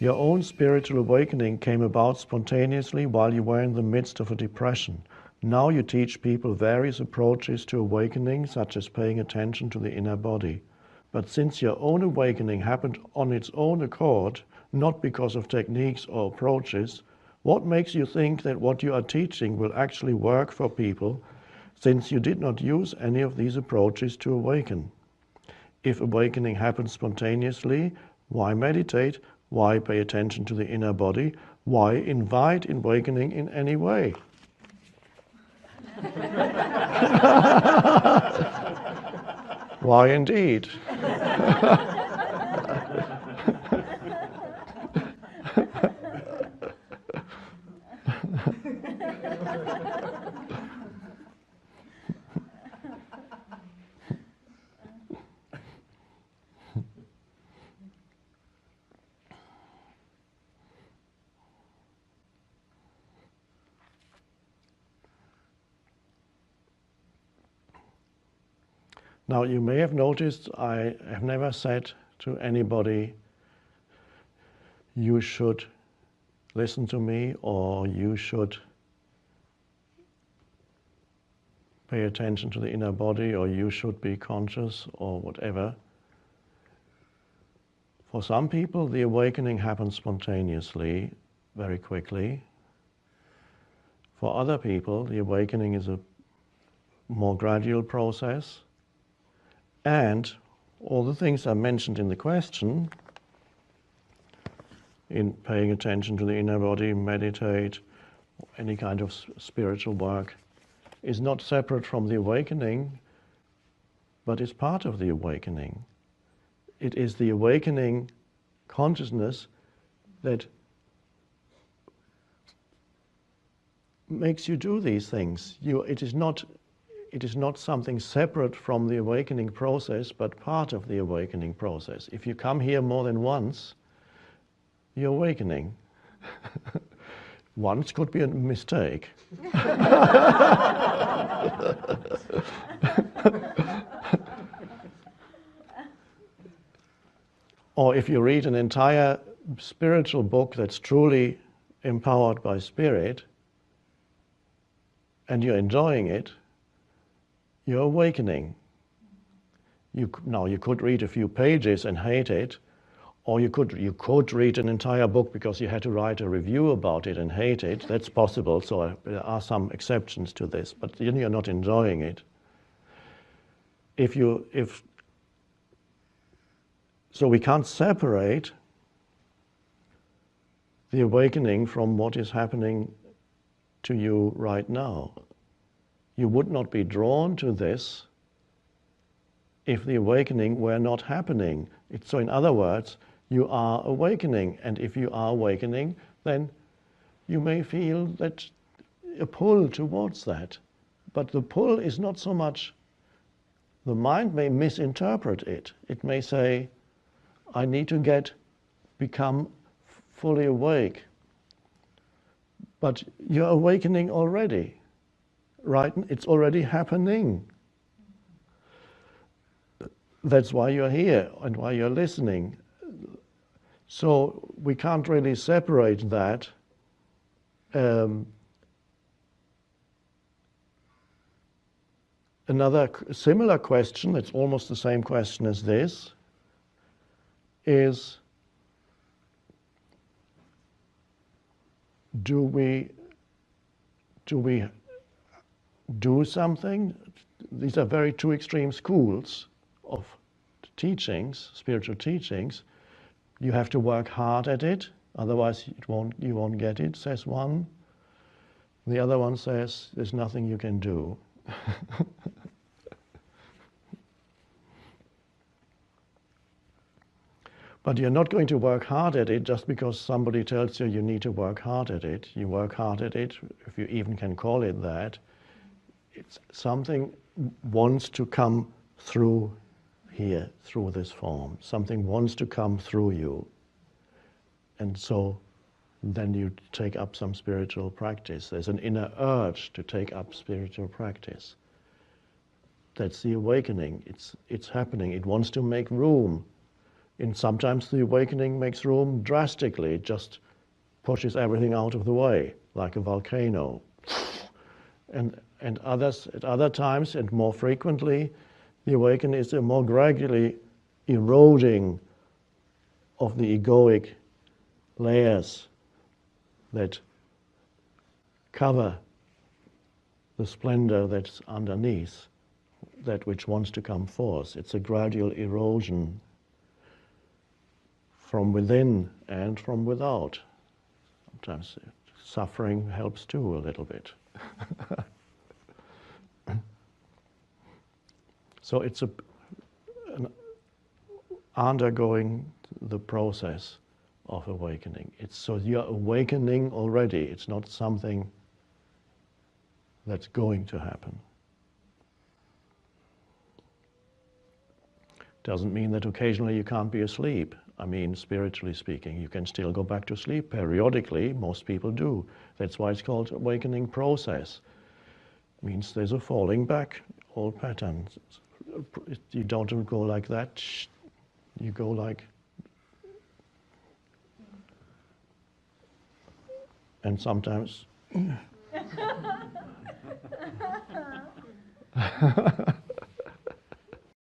Your own spiritual awakening came about spontaneously while you were in the midst of a depression. Now you teach people various approaches to awakening, such as paying attention to the inner body. But since your own awakening happened on its own accord, not because of techniques or approaches, what makes you think that what you are teaching will actually work for people, since you did not use any of these approaches to awaken? If awakening happens spontaneously, why meditate? Why pay attention to the inner body? Why invite awakening in any way? Why indeed? Now, you may have noticed I have never said to anybody, you should listen to me, or you should pay attention to the inner body, or you should be conscious, or whatever. For some people, the awakening happens spontaneously, very quickly. For other people, the awakening is a more gradual process. And all the things I mentioned in the question, in paying attention to the inner body, meditate, any kind of spiritual work, is not separate from the awakening, but is part of the awakening. It is the awakening consciousness that makes you do these things. It is not something separate from the awakening process, but part of the awakening process. If you come here more than once, you're awakening. Once could be a mistake. Or if you read an entire spiritual book that's truly empowered by spirit, and you're enjoying it, you're awakening. You could read a few pages and hate it, or you could read an entire book because you had to write a review about it and hate it. That's possible, so there are some exceptions to this, but you're not enjoying it. So we can't separate the awakening from what is happening to you right now. You would not be drawn to this if the awakening were not happening. So in other words, you are awakening, and if you are awakening, then you may feel that a pull towards that. But the pull is not so much, the mind may misinterpret it. It may say, I need to become fully awake. But you're awakening already, right? It's already happening. That's why you're here and why you're listening. So we can't really separate that. Another similar question, it's almost the same question as this, is do we do something? These are very two extreme schools of teachings, spiritual teachings. You have to work hard at it, otherwise you won't get it, says one. The other one says there's nothing you can do. But you're not going to work hard at it just because somebody tells you you need to work hard at it. You work hard at it, if you even can call it that. It's something wants to come through here, through this form. Something wants to come through you. And so then you take up some spiritual practice. There's an inner urge to take up spiritual practice. That's the awakening. It's happening. It wants to make room. And sometimes the awakening makes room drastically, it just pushes everything out of the way, like a volcano. And others, at other times, and more frequently, the awakening is a more gradually eroding of the egoic layers that cover the splendor that's underneath, that which wants to come forth. It's a gradual erosion from within and from without. Sometimes suffering helps too a little bit. So it's undergoing the process of awakening. So you're awakening already. It's not something that's going to happen. Doesn't mean that occasionally you can't be asleep. I mean, spiritually speaking, you can still go back to sleep periodically. Most people do. That's why it's called awakening process. It means there's a falling back, old patterns. You don't go like that. You go like, and sometimes